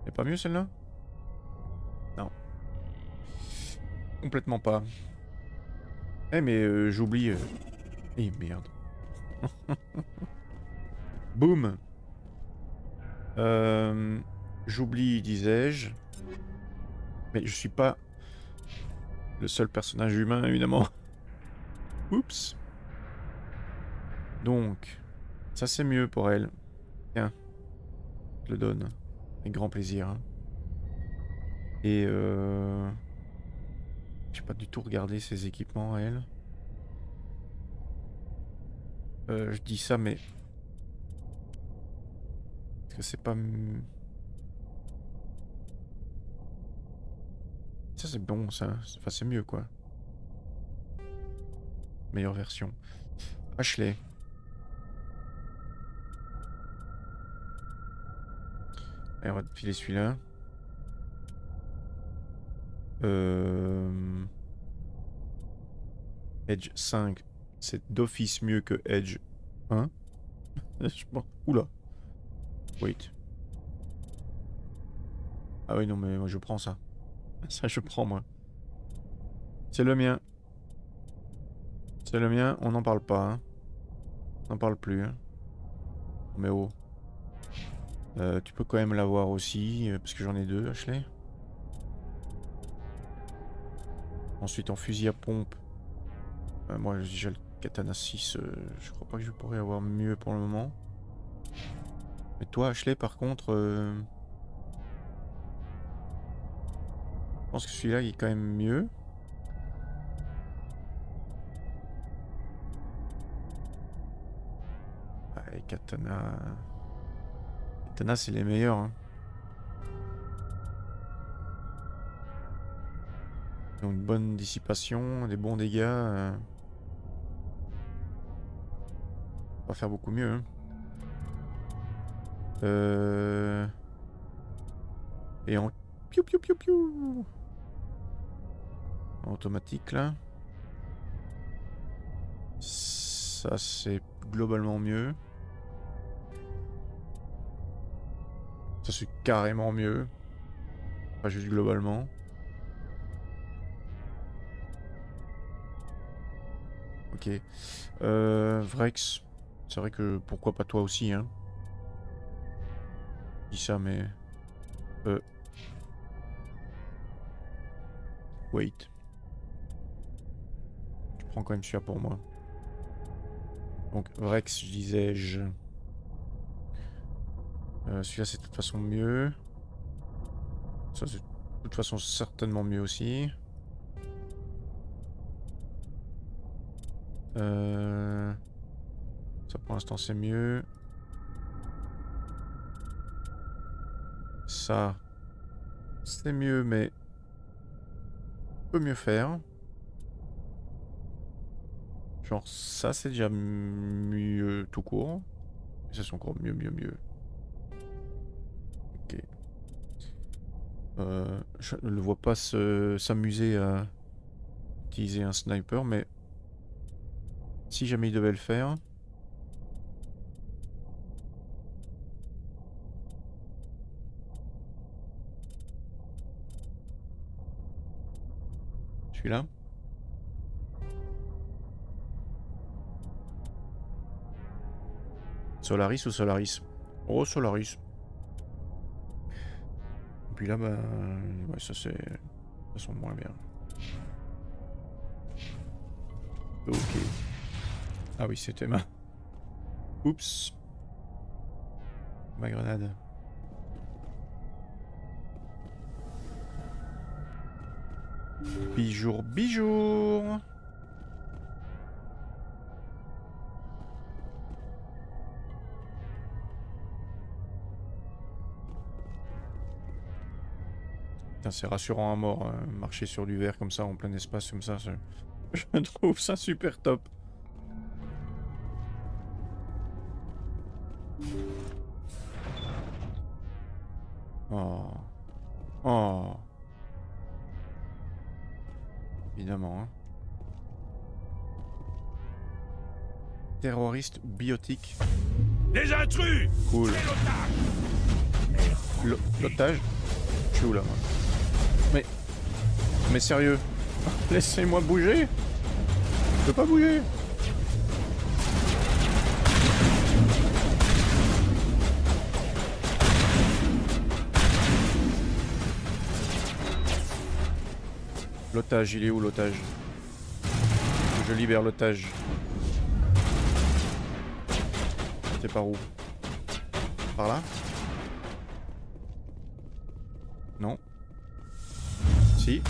C'est pas mieux celle-là? Non. Complètement pas. Eh mais j'oublie... Eh merde. Boum. J'oublie, disais-je. Mais je suis pas le seul personnage humain, évidemment. Oups. Donc, ça c'est mieux pour elle. Tiens, je le donne. Avec grand plaisir. Hein. Et j'ai pas du tout regardé ses équipements, elle. Je dis ça, mais... Est-ce que c'est pas... Ça c'est bon, ça. Enfin, c'est mieux, quoi. Meilleure version. Ashley. Allez, on va te filer celui-là. Edge 5, c'est d'office mieux que Edge 1. Je pense... Oula. Wait. Ah oui, non, mais moi je prends ça. Ça, je prends, moi. C'est le mien. C'est le mien, on n'en parle pas. Hein. On n'en parle plus. Hein. Mais oh. Tu peux quand même l'avoir aussi, parce que j'en ai deux, Ashley. Ensuite, en fusil à pompe. Moi, j'ai le katana 6. Je crois pas que je pourrais avoir mieux pour le moment. Mais toi, Ashley, par contre... Je pense que celui-là, il est quand même mieux. Ouais, katana... Katana, c'est les meilleurs. Hein. Ils ont une bonne dissipation, des bons dégâts. On va faire beaucoup mieux. Hein. Et en... Piou, piou, piou, piou. En automatique, là. Ça, c'est globalement mieux. Ça, c'est carrément mieux. Pas juste globalement. Ok. Vrex. C'est vrai que pourquoi pas toi aussi, hein. Je dis ça, mais... Wait. Je prends quand même celui-là pour moi. Donc, Vrex, je disais-je... celui-là, c'est de toute façon mieux. Ça, c'est de toute façon certainement mieux aussi. Ça, pour l'instant, c'est mieux. Ça, c'est mieux, mais... peut mieux faire. Genre, ça, c'est déjà mieux tout court. Et ça, c'est encore mieux, mieux, mieux. Ok. Je ne le vois pas s'amuser à utiliser un sniper, mais... si jamais il devait le faire... Celui-là. Solaris ou Solaris? Oh, Solaris. Et puis là, bah... ouais, ça c'est... de toute façon moins bien. Ok. Ah oui, c'était ma... Oups. Ma grenade. Bijour, bijour. C'est rassurant à mort, marcher sur du verre comme ça, en plein espace comme ça. Je trouve ça super top. Oh. Oh. Évidemment. Hein. Terroriste biotique. Des intrus! Cool. L'otage. Je suis où là, moi? Mais sérieux? Laissez-moi bouger! Je peux pas bouger! L'otage, il est où l'otage? Je libère l'otage. C'est par où? Par là? Non. Si.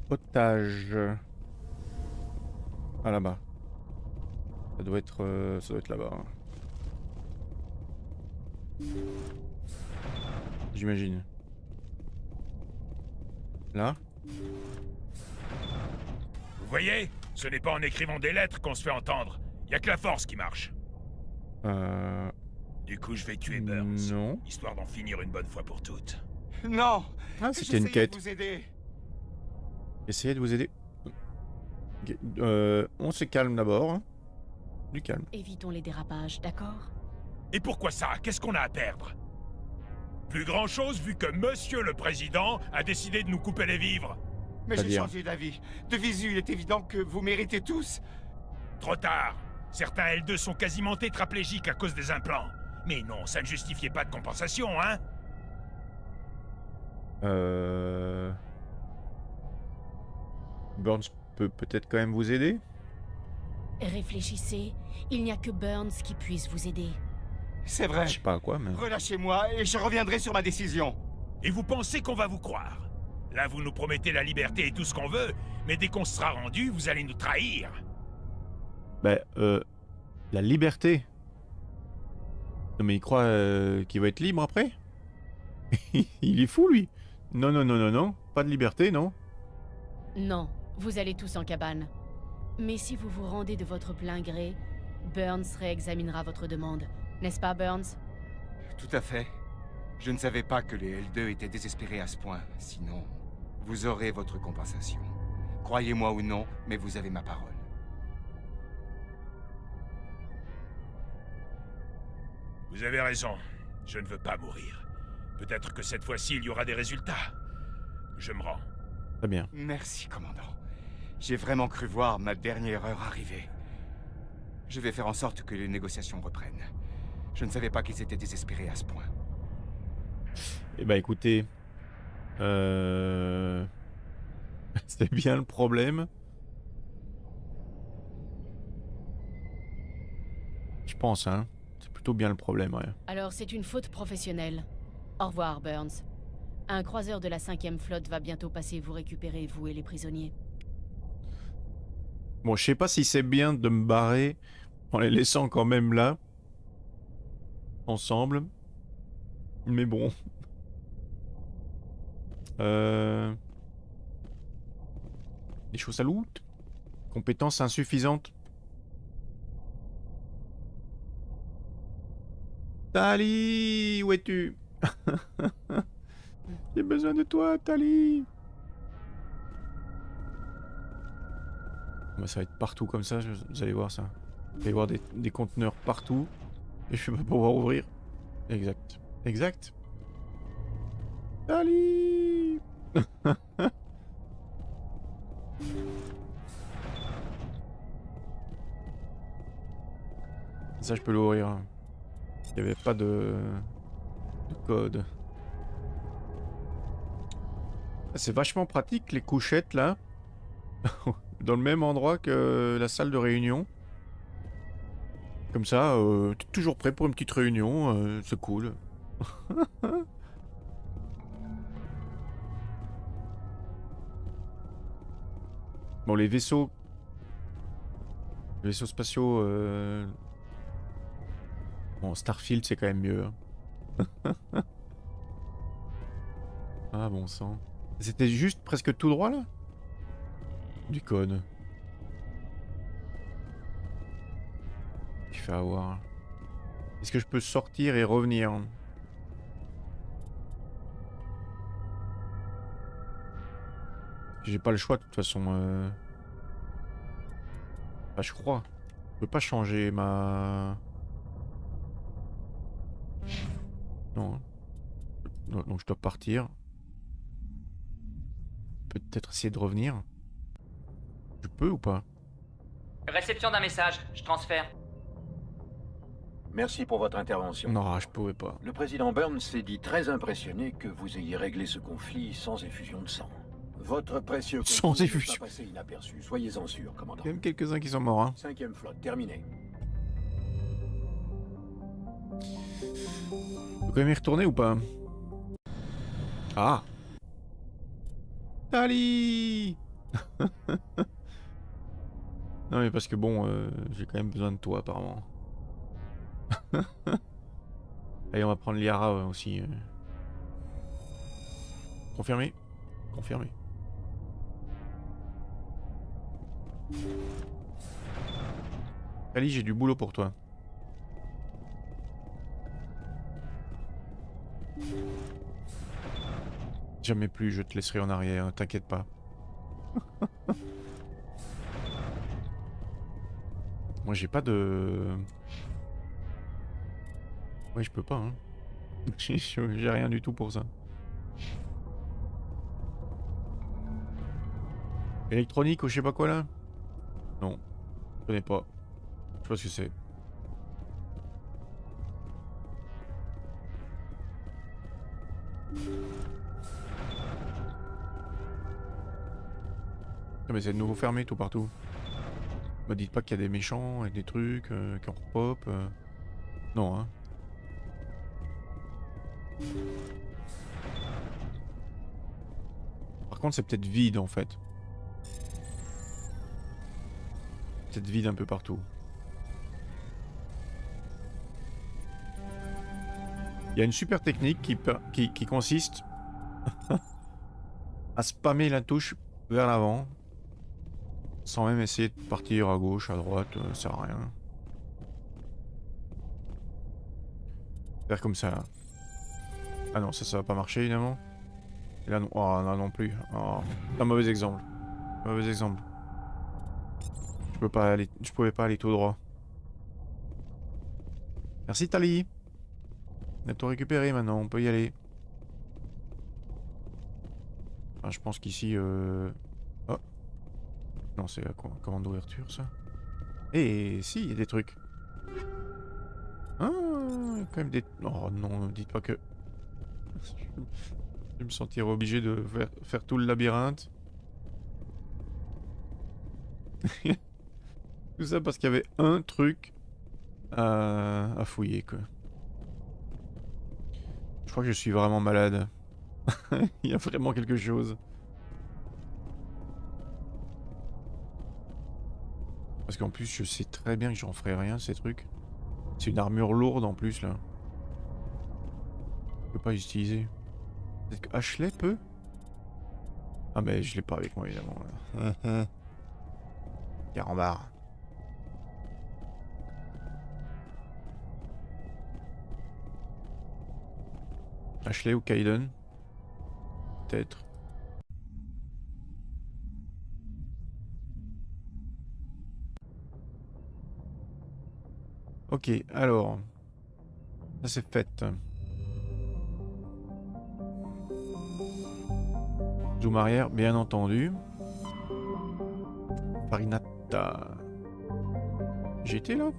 Otage. Ah là-bas. Ça doit être là-bas. J'imagine. Là? Vous voyez? Ce n'est pas en écrivant des lettres qu'on se fait entendre. Y a que la force qui marche. Du coup, je vais tuer Burns. Non. Histoire d'en finir une bonne fois pour toutes. Non. Ah, c'était une J'essayais quête. de vous aider. Essayez de vous aider. Ok, on se calme d'abord. Hein. Du calme. Évitons les dérapages, d'accord? Et pourquoi ça? Qu'est-ce qu'on a à perdre? Plus grand chose vu que Monsieur le Président a décidé de nous couper les vivres. Mais j'ai C'est-à-dire changé d'avis. De visu, il est évident que vous méritez tous. Trop tard. Certains L2 sont quasiment tétraplégiques à cause des implants. Mais non, ça ne justifiait pas de compensation, hein? Burns peut peut-être quand même vous aider? Réfléchissez, il n'y a que Burns qui puisse vous aider. C'est vrai. Je sais pas à quoi, mais... Relâchez-moi et je reviendrai sur ma décision. Et vous pensez qu'on va vous croire? Là, vous nous promettez la liberté et tout ce qu'on veut, mais dès qu'on sera rendu, vous allez nous trahir. Bah, la liberté. Non mais il croit qu'il va être libre après? Il est fou lui. Non, non, non, non, non. Pas de liberté, non. Non, vous allez tous en cabane. Mais si vous vous rendez de votre plein gré, Burns réexaminera votre demande. N'est-ce pas, Burns? Tout à fait. Je ne savais pas que les L2 étaient désespérés à ce point. Sinon, vous aurez votre compensation. Croyez-moi ou non, mais vous avez ma parole. Vous avez raison. Je ne veux pas mourir. Peut-être que cette fois-ci, il y aura des résultats. Je me rends. Très bien. Merci, commandant. J'ai vraiment cru voir ma dernière heure arriver. Je vais faire en sorte que les négociations reprennent. Je ne savais pas qu'ils étaient désespérés à ce point. Eh bah écoutez... C'est bien le problème. Je pense, hein. C'est plutôt bien le problème, ouais. Alors c'est une faute professionnelle. Au revoir, Burns. Un croiseur de la 5e flotte va bientôt passer vous récupérer, vous et les prisonniers. Bon, je sais pas si c'est bien de me barrer en les laissant quand même là. Ensemble. Mais bon. Des choses à loot. Compétences insuffisantes. Tali, où es-tu? J'ai besoin de toi, Tali. Bah, ça va être partout comme ça, vous allez voir ça. Il va y avoir des conteneurs partout. Et je vais pas pouvoir ouvrir. Exact. Exact. Tali. Ça, je peux l'ouvrir. Il n'y avait pas de code. C'est vachement pratique les couchettes là. Dans le même endroit que la salle de réunion. Comme ça, t'es toujours prêt pour une petite réunion, c'est cool. Bon, les vaisseaux... Les vaisseaux spatiaux... Bon, Starfield, c'est quand même mieux. Hein. Ah, bon sang. C'était juste presque tout droit, là? Du code. Tu fais avoir. Est-ce que je peux sortir et revenir? J'ai pas le choix de toute façon. Bah, je crois. Je peux pas changer ma... Non. Donc je dois partir. Peut-être essayer de revenir. Je peux ou pas? Réception d'un message, je transfère. Merci pour votre intervention. Non, je pouvais pas. Le président Burns s'est dit très impressionné que vous ayez réglé ce conflit sans effusion de sang. Votre précieux Sans concours n'est effusion. pas passé inaperçu, soyez-en sûr, commandant. Il y a même quelques-uns qui sont morts, hein. 5e flotte, terminé. Faut quand même y retourner ou pas? Ah! Ali. Non mais parce que bon, j'ai quand même besoin de toi apparemment. Allez, on va prendre Liara aussi. Confirmé? Confirmé. Ali, j'ai du boulot pour toi. Jamais plus, je te laisserai en arrière, t'inquiète pas. Moi j'ai pas de... Ouais, je peux pas, hein. J'ai rien du tout pour ça. Électronique ou je sais pas quoi là? Non, je connais pas. Je sais pas ce que c'est. Mais c'est de nouveau fermé tout partout. Me dites pas qu'il y a des méchants et des trucs qui en repop. Non, hein. Par contre, c'est peut-être vide en fait. Peut-être vide un peu partout. Il y a une super technique qui consiste à spammer la touche vers l'avant. Sans même essayer de partir à gauche, à droite, ça sert à rien. Faire comme ça là. Ah non, ça va pas marcher évidemment. Et là non, oh, là non plus. Oh, un mauvais exemple. Mauvais exemple. Je pouvais pas aller tout droit. Merci Tali. On a tout récupéré maintenant, on peut y aller. Ah, je pense qu'ici... Oh. Non, c'est la commande d'ouverture, ça. Eh, si, il y a des trucs. Ah, quand même des... Oh non, ne me dites pas que... Je vais me sentir obligé de faire tout le labyrinthe. Tout ça parce qu'il y avait un truc à fouiller, quoi. Je crois que je suis vraiment malade. Il y a vraiment quelque chose. Parce qu'en plus, je sais très bien que j'en ferai rien, ces trucs. C'est une armure lourde en plus, là. Je peux pas l'utiliser. Peut-être que Ashley peut? Ah, mais je l'ai pas avec moi, évidemment. Carambar. Ashley ou Kaiden? Peut-être. Ok, alors. Ça c'est fait. Zoom arrière, bien entendu. Farinata. J'étais là?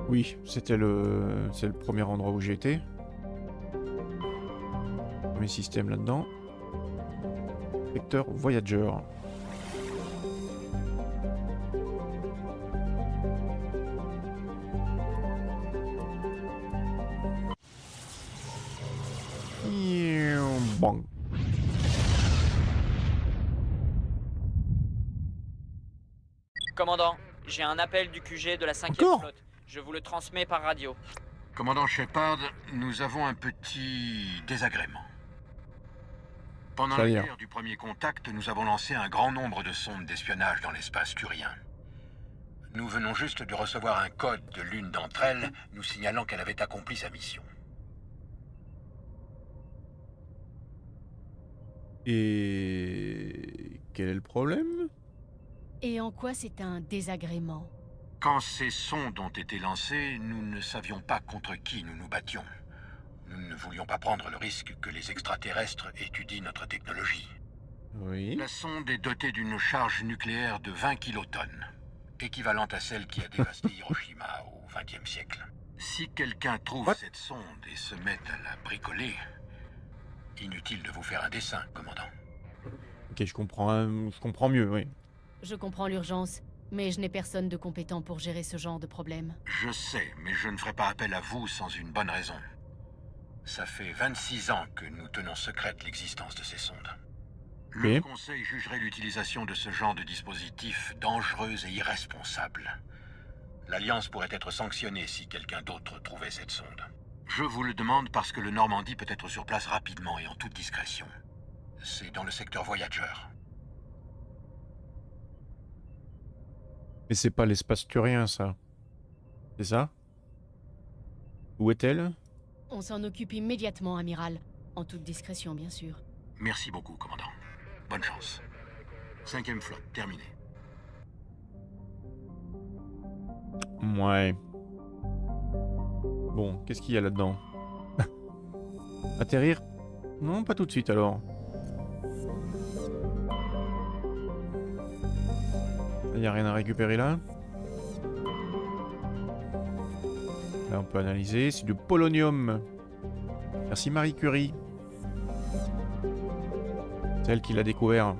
Oui, c'est le premier endroit où j'étais. Mes systèmes là-dedans. Secteur Voyager. Bon. Commandant, j'ai un appel du QG de la 5e Encore flotte. Je vous le transmets par radio. Commandant Shepard, nous avons un petit désagrément. Pendant la C'est-à-dire guerre du premier contact, nous avons lancé un grand nombre de sondes d'espionnage dans l'espace turien. Nous venons juste de recevoir un code de l'une d'entre elles, nous signalant qu'elle avait accompli sa mission. Et... quel est le problème? Et en quoi c'est un désagrément? Quand ces sondes ont été lancées, nous ne savions pas contre qui nous nous battions. Nous ne voulions pas prendre le risque que les extraterrestres étudient notre technologie. Oui. La sonde est dotée d'une charge nucléaire de 20 kilotonnes, équivalente à celle qui a dévasté Hiroshima au XXe siècle. Si quelqu'un trouve cette sonde et se met à la bricoler, inutile de vous faire un dessin, commandant. Ok, je comprends mieux, oui. Je comprends l'urgence, mais je n'ai personne de compétent pour gérer ce genre de problème. Je sais, mais je ne ferai pas appel à vous sans une bonne raison. Ça fait 26 ans que nous tenons secrète l'existence de ces sondes. Le Conseil jugerait l'utilisation de ce genre de dispositif dangereuse et irresponsable. L'Alliance pourrait être sanctionnée si quelqu'un d'autre trouvait cette sonde. Je vous le demande parce que le Normandie peut être sur place rapidement et en toute discrétion. C'est dans le secteur Voyager. Mais c'est pas l'espace turien, ça. C'est ça? Où est-elle? On s'en occupe immédiatement, amiral. En toute discrétion, bien sûr. Merci beaucoup, commandant. Bonne chance. 5e flotte, terminée. Ouais. Bon, qu'est-ce qu'il y a là-dedans? Atterrir? Non, pas tout de suite alors. Il n'y a rien à récupérer là. Là, on peut analyser. C'est du polonium. Merci Marie Curie. C'est elle qui l'a découvert.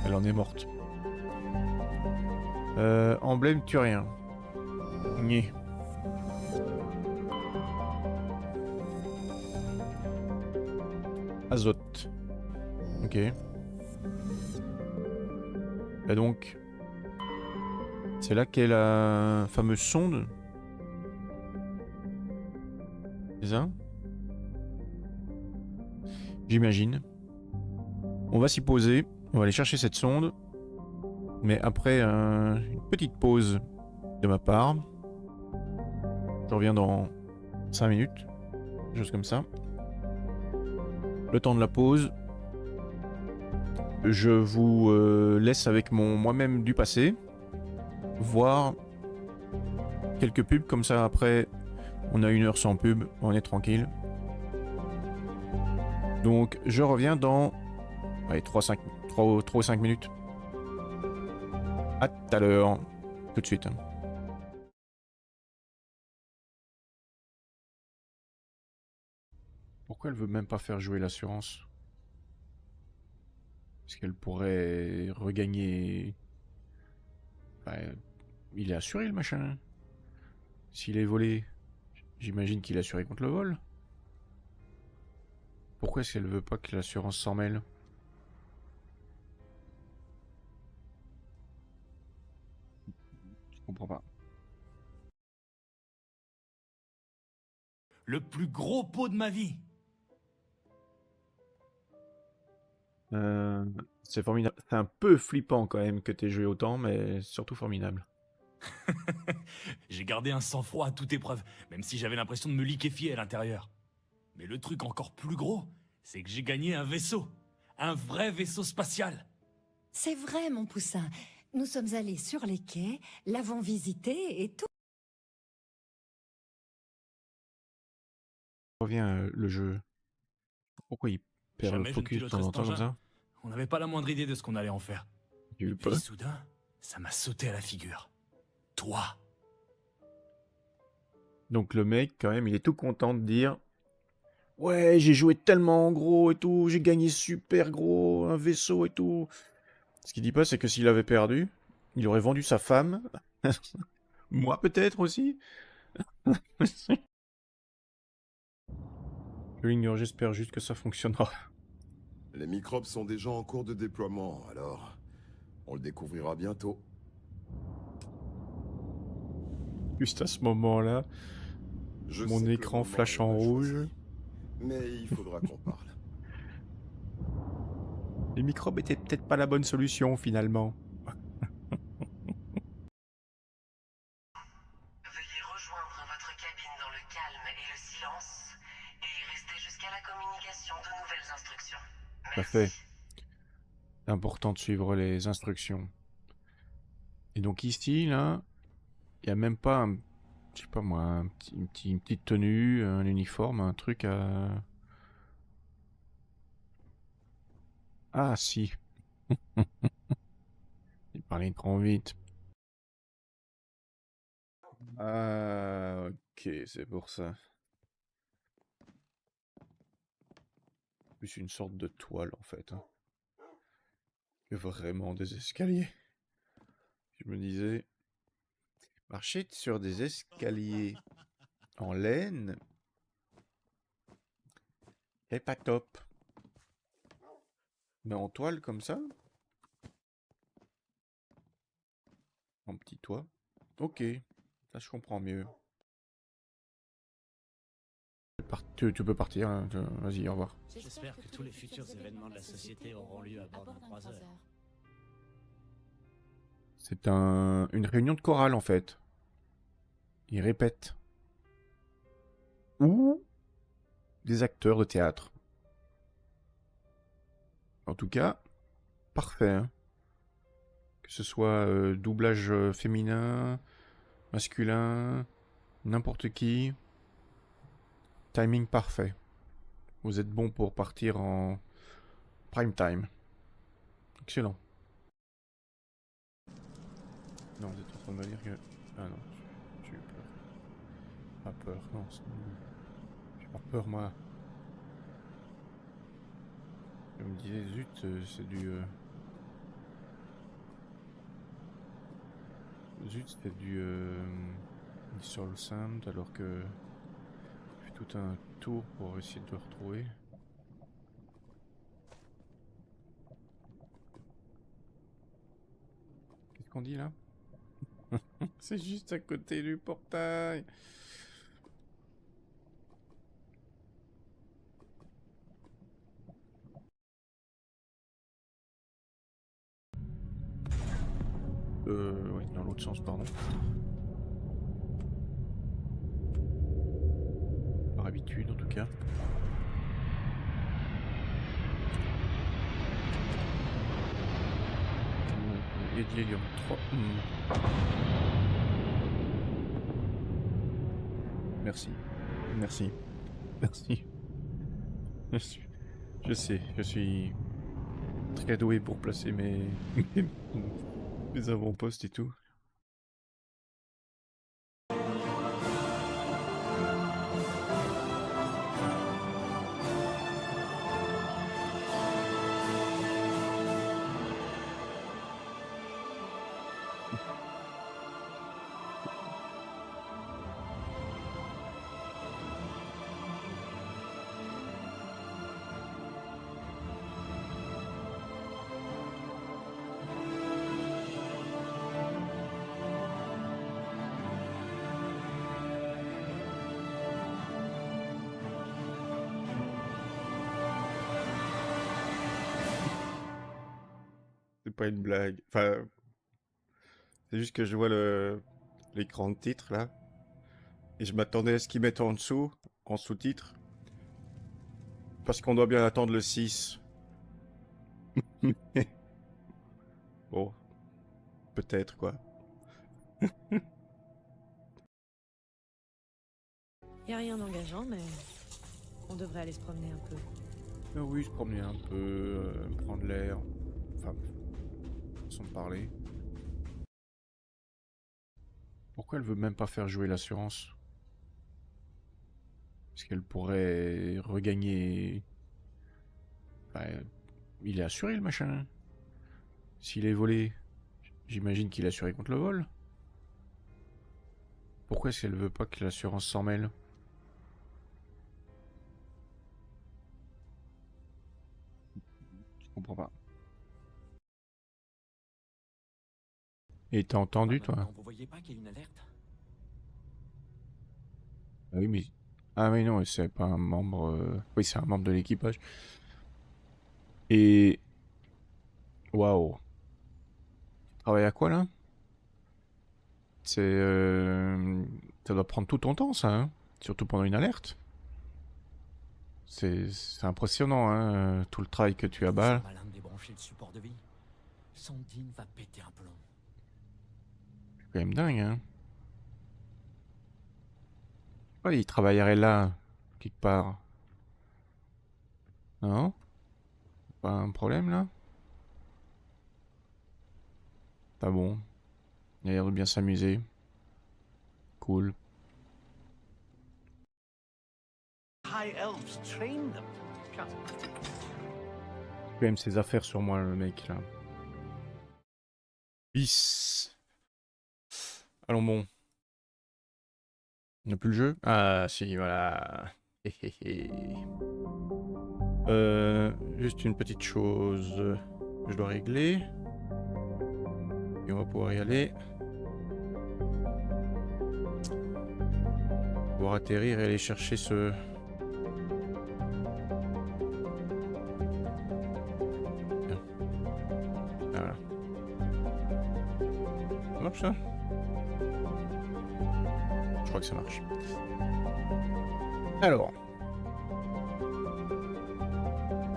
Elle en est morte. Emblème turien. Nyeh. Azote. Ok. Et donc... c'est là qu'est la fameuse sonde. C'est ça? J'imagine. On va s'y poser. On va aller chercher cette sonde. Mais après une petite pause de ma part. Je reviens dans 5 minutes. Quelque chose comme ça. Le temps de la pause. Je vous laisse avec mon moi-même du passé. Voir quelques pubs. Comme ça, après, on a 1 heure sans pub. On est tranquille. Donc, je reviens dans... allez, 3 ou 5 minutes. À tout à l'heure. Tout de suite. Pourquoi elle veut même pas faire jouer l'assurance? Parce qu'elle pourrait regagner... Enfin, il est assuré le machin. S'il est volé, j'imagine qu'il est assuré contre le vol. Pourquoi est-ce qu'elle veut pas que l'assurance s'en mêle? Je comprends pas. Le plus gros pot de ma vie. C'est formidable. C'est un peu flippant quand même que t'aies joué autant, mais surtout formidable. J'ai gardé un sang-froid à toute épreuve, même si j'avais l'impression de me liquéfier à l'intérieur. Mais le truc encore plus gros, c'est que j'ai gagné un vaisseau. Un vrai vaisseau spatial. C'est vrai, mon poussin. Nous sommes allés sur les quais, l'avons visité et tout. Revient le jeu. Pourquoi il perd le Jamais je ne focus de piloterai temps en cet temps comme engin. ça? On n'avait pas la moindre idée de ce qu'on allait en faire. J'ai eu Et peur. puis soudain, ça m'a sauté à la figure. Toi. Donc le mec, quand même, il est tout content de dire: ouais, j'ai joué tellement gros et tout, j'ai gagné super gros, un vaisseau et tout. Ce qu'il dit pas, c'est que s'il avait perdu, il aurait vendu sa femme. Moi peut-être aussi. Je l'ignore, j'espère juste que ça fonctionnera. Les microbes sont déjà en cours de déploiement, alors on le découvrira bientôt. Juste à ce moment-là, Je mon sais que le écran moment flash est en mal rouge. choisi, mais il faudra qu'on parle. Les microbes étaient peut-être pas la bonne solution finalement. silence et restez jusqu'à la communication de nouvelles instructions. Parfait. C'est important de suivre les instructions. Et donc ici, là, il n'y a même pas un, je sais pas moi, une petite tenue, un uniforme, un truc à... Ah si. Il parlait trop vite. Ah, ok, c'est pour ça. Plus une sorte de toile en fait. Hein. Que vraiment des escaliers. Je me disais, marcher sur des escaliers en laine, c'est pas top. Mais en toile comme ça, en petit toit, ok, ça je comprends mieux. Tu peux partir, hein, vas-y, au revoir. J'espère que tous les futurs événements de la société auront lieu à bord d'un croiseur. C'est une réunion de chorale en fait. Ils répètent. Ou des acteurs de théâtre. En tout cas, parfait. Hein. Que ce soit doublage féminin, masculin, n'importe qui. Timing parfait. Vous êtes bon pour partir en prime time. Excellent. Non, vous êtes en train de me dire que... Ah non, j'ai eu peur. Pas peur, non. J'ai pas peur, moi. Je me disais, zut, c'est du... Zut, c'est du Soul Sand, alors que... Je fais tout un tour pour essayer de le retrouver. Qu'est-ce qu'on dit, là? C'est juste à côté du portail. Oui, dans l'autre sens, pardon. Par habitude, en tout cas. Il y a de l'hélium 3. Merci. Merci. Merci. Je sais, je suis très doué pour placer mes avant-postes et tout. C'est pas une blague. Enfin, c'est juste que je vois l'écran de titre là. Et je m'attendais à ce qu'ils mettent en dessous, en sous-titre. Parce qu'on doit bien attendre le 6. Bon. Peut-être quoi. Y a rien d'engageant, mais on devrait aller se promener un peu. Ah oui, se promener un peu, prendre l'air. Enfin, façon de parler. Pourquoi elle veut même pas faire jouer l'assurance? Parce qu'elle pourrait regagner... Enfin, il est assuré le machin. S'il est volé, j'imagine qu'il est assuré contre le vol. Pourquoi est-ce qu'elle veut pas que l'assurance s'en mêle? Je comprends pas. Et t'as entendu, toi? Vous voyez pas qu'il y a une alerte? Ah oui, mais... Ah oui, non, c'est pas un membre... Oui, c'est un membre de l'équipage. Et... Waouh. Tu travailles à quoi, là? C'est... Ça doit prendre tout ton temps, ça, hein? Surtout pendant une alerte. C'est impressionnant, hein, tout le travail que tu abat. Malin de débrancher le support de vie. Sandine va péter un plomb. C'est quand même dingue, hein. Pourquoi il travaillerait là, quelque part? Non? Pas un problème, là? Pas bon. Il a l'air de bien s'amuser. Cool. High elves train them. Come. Quand même ses affaires sur moi, le mec, là. Bis. Allons bon. On n'a plus le jeu? Ah, si, voilà. Juste une petite chose que je dois régler. Et on va pouvoir y aller. Pouvoir atterrir et aller chercher ce... Voilà. Ça marche ça? Je crois que ça marche. Alors.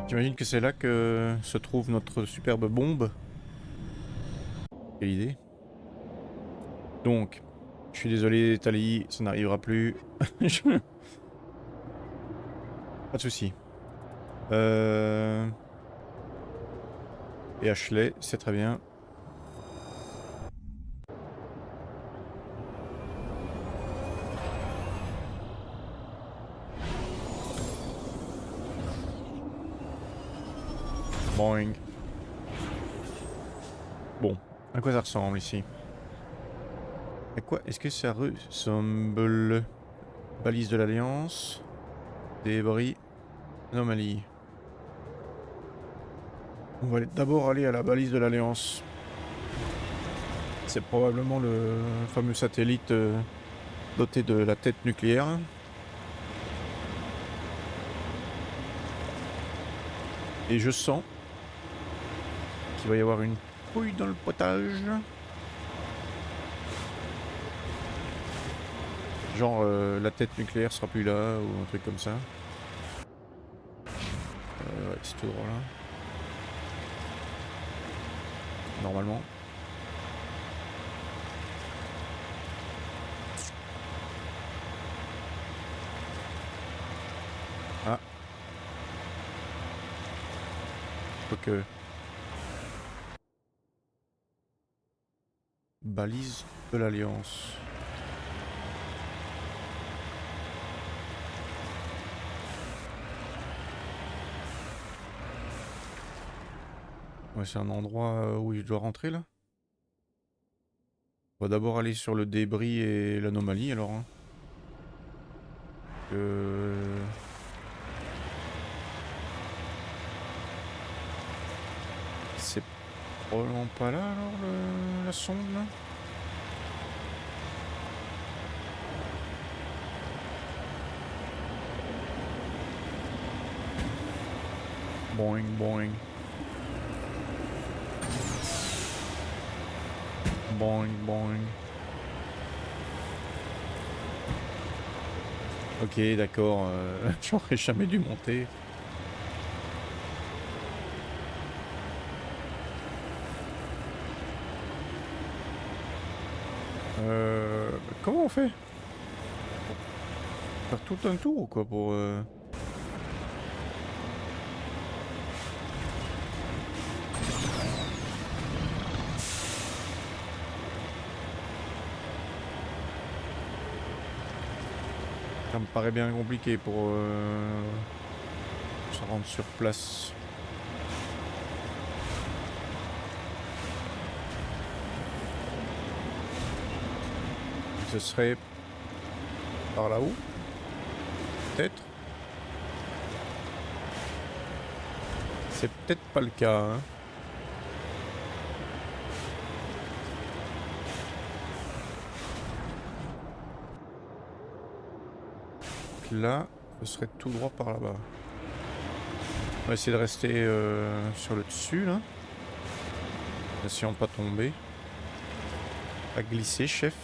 J'imagine que c'est là que se trouve notre superbe bombe. Quelle idée. Donc, je suis désolé Tali, ça n'arrivera plus. Pas de soucis. Et Ashley, c'est très bien. Boing. Bon, à quoi ça ressemble ici? À quoi est-ce que ça ressemble? Balise de l'Alliance. Débris. Anomalie. On va d'abord aller à la balise de l'Alliance. C'est probablement le fameux satellite doté de la tête nucléaire. Et je sens qu'il va y avoir une couille dans le potage. Genre la tête nucléaire sera plus là ou un truc comme ça. Ouais, c'est tout droit là. Normalement. Ah. Que balise de l'Alliance. Ouais, c'est un endroit où je dois rentrer là. On va d'abord aller sur le débris et l'anomalie alors. Hein. C'est probablement pas là alors la sonde là. Boing boing. Boing boing. Ok d'accord, j'aurais jamais dû monter. Comment on fait? Faire tout un tour ou quoi pour... Ça me paraît bien compliqué pour se rendre sur place. Ce serait par là-haut, peut-être. C'est peut-être pas le cas. Hein. Là, ce serait tout droit par là-bas. On va essayer de rester sur le dessus là. Essayons de pas tomber. Pas glisser, chef.